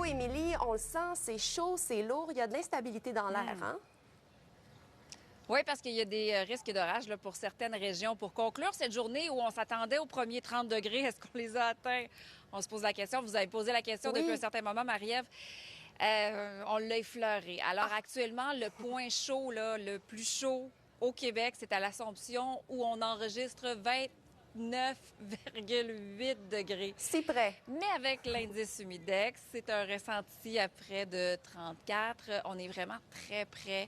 Émilie, on le sent, c'est chaud, c'est lourd, il y a de l'instabilité dans l'air, hein? Oui, parce qu'il y a des risques d'orage là, pour certaines régions. Pour conclure cette journée où on s'attendait aux premiers 30 degrés, est-ce qu'on les a atteints? On se pose la question. Vous avez posé la question Oui. depuis un certain moment, Marie-Ève. On l'a effleuré. Alors actuellement, le point chaud, là, le plus chaud au Québec, c'est à l'Assomption où on enregistre 29,8 degrés. Si près. Mais avec l'indice humidex, c'est un ressenti à près de 34. On est vraiment très près.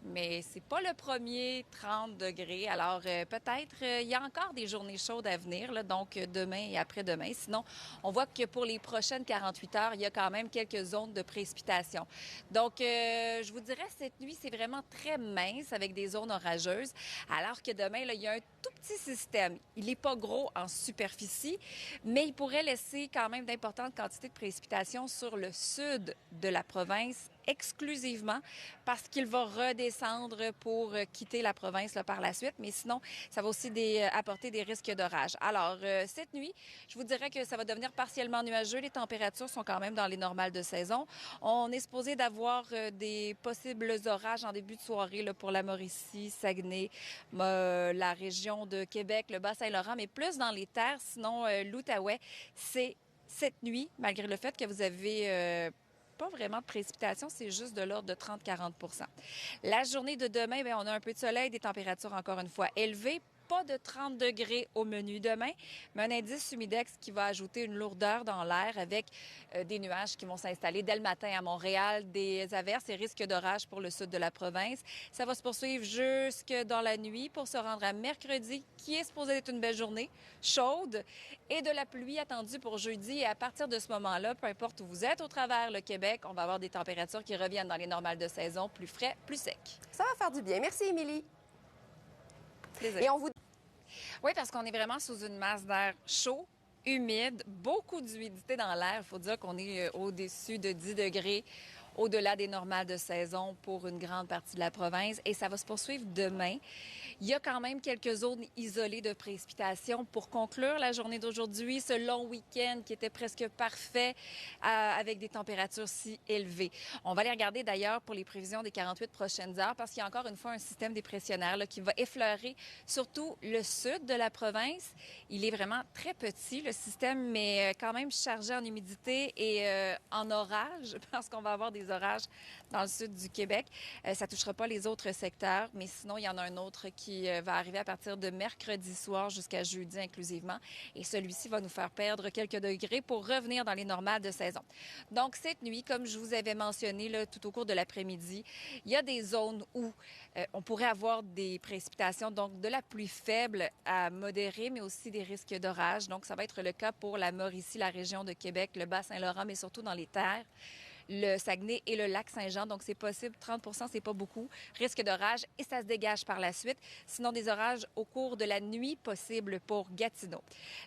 Mais c'est pas le premier 30 degrés. Alors, peut-être, il y a encore des journées chaudes à venir, là, donc demain et après-demain. Sinon, on voit que pour les prochaines 48 heures, il y a quand même quelques zones de précipitation. Donc, je vous dirais, cette nuit, c'est vraiment très mince avec des zones orageuses. Alors que demain, là, il y a un tout petit système. Il n'est pas gros en superficie, mais il pourrait laisser quand même d'importantes quantités de précipitations sur le sud de la province exclusivement parce qu'il va redescendre pour quitter la province là, par la suite. Mais sinon, ça va aussi apporter des risques d'orage. Alors, cette nuit, je vous dirais que ça va devenir partiellement nuageux. Les températures sont quand même dans les normales de saison. On est supposé d'avoir des possibles orages en début de soirée là, pour la Mauricie, Saguenay, la région de Québec, le Bas-Saint-Laurent, mais plus dans les terres. Sinon, l'Outaouais, c'est cette nuit, malgré le fait que vous avez pas vraiment de précipitation, c'est juste de l'ordre de 30-40 %. La journée de demain, bien, on a un peu de soleil, des températures encore une fois élevées. Pas de 30 degrés au menu demain, mais un indice humidex qui va ajouter une lourdeur dans l'air avec des nuages qui vont s'installer dès le matin à Montréal, des averses et risques d'orage pour le sud de la province. Ça va se poursuivre jusque dans la nuit pour se rendre à mercredi, qui est supposé être une belle journée, chaude, et de la pluie attendue pour jeudi. Et à partir de ce moment-là, peu importe où vous êtes au travers le Québec, on va avoir des températures qui reviennent dans les normales de saison, plus frais, plus sec. Ça va faire du bien. Merci, Émilie. Plaisir. Et on vous... Oui, parce qu'on est vraiment sous une masse d'air chaud, humide, beaucoup d'humidité dans l'air. Il faut dire qu'on est au-dessus de 10 degrés, au-delà des normales de saison pour une grande partie de la province. Et ça va se poursuivre demain. Il y a quand même quelques zones isolées de précipitations pour conclure la journée d'aujourd'hui, ce long week-end qui était presque parfait avec des températures si élevées. On va aller regarder d'ailleurs pour les prévisions des 48 prochaines heures parce qu'il y a encore une fois un système dépressionnaire là, qui va effleurer surtout le sud de la province. Il est vraiment très petit, le système, mais quand même chargé en humidité et en orage parce qu'on va avoir des orages dans le sud du Québec. Ça touchera pas les autres secteurs, mais sinon, il y en a un autre qui va arriver à partir de mercredi soir jusqu'à jeudi inclusivement. Et celui-ci va nous faire perdre quelques degrés pour revenir dans les normales de saison. Donc, cette nuit, comme je vous avais mentionné là, tout au cours de l'après-midi, il y a des zones où on pourrait avoir des précipitations, donc de la pluie faible à modérée, mais aussi des risques d'orage. Donc, ça va être le cas pour la Mauricie, la région de Québec, le Bas-Saint-Laurent, mais surtout dans les terres, le Saguenay et le Lac-Saint-Jean. Donc, c'est possible. 30 % c'est pas beaucoup. Risque d'orage et ça se dégage par la suite. Sinon, des orages au cours de la nuit possibles pour Gatineau.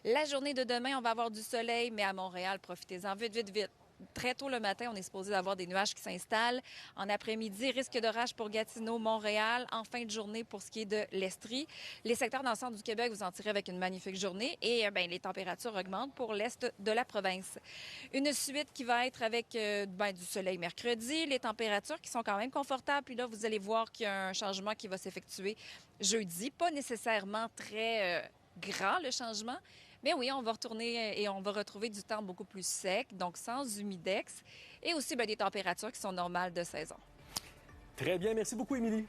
La journée de demain, on va avoir du soleil, mais à Montréal, profitez-en vite, vite, vite. Très tôt le matin, on est supposé avoir des nuages qui s'installent. En après-midi, risque d'orage pour Gatineau, Montréal. En fin de journée, pour ce qui est de l'Estrie. Les secteurs dans le centre du Québec, vous en tirez avec une magnifique journée. Et les températures augmentent pour l'est de la province. Une suite qui va être avec du soleil mercredi. Les températures qui sont quand même confortables. Puis là, vous allez voir qu'il y a un changement qui va s'effectuer jeudi. Pas nécessairement très grand, le changement. Mais oui, on va retourner et on va retrouver du temps beaucoup plus sec, donc sans humidex, et aussi des températures qui sont normales de saison. Très bien, merci beaucoup, Émilie.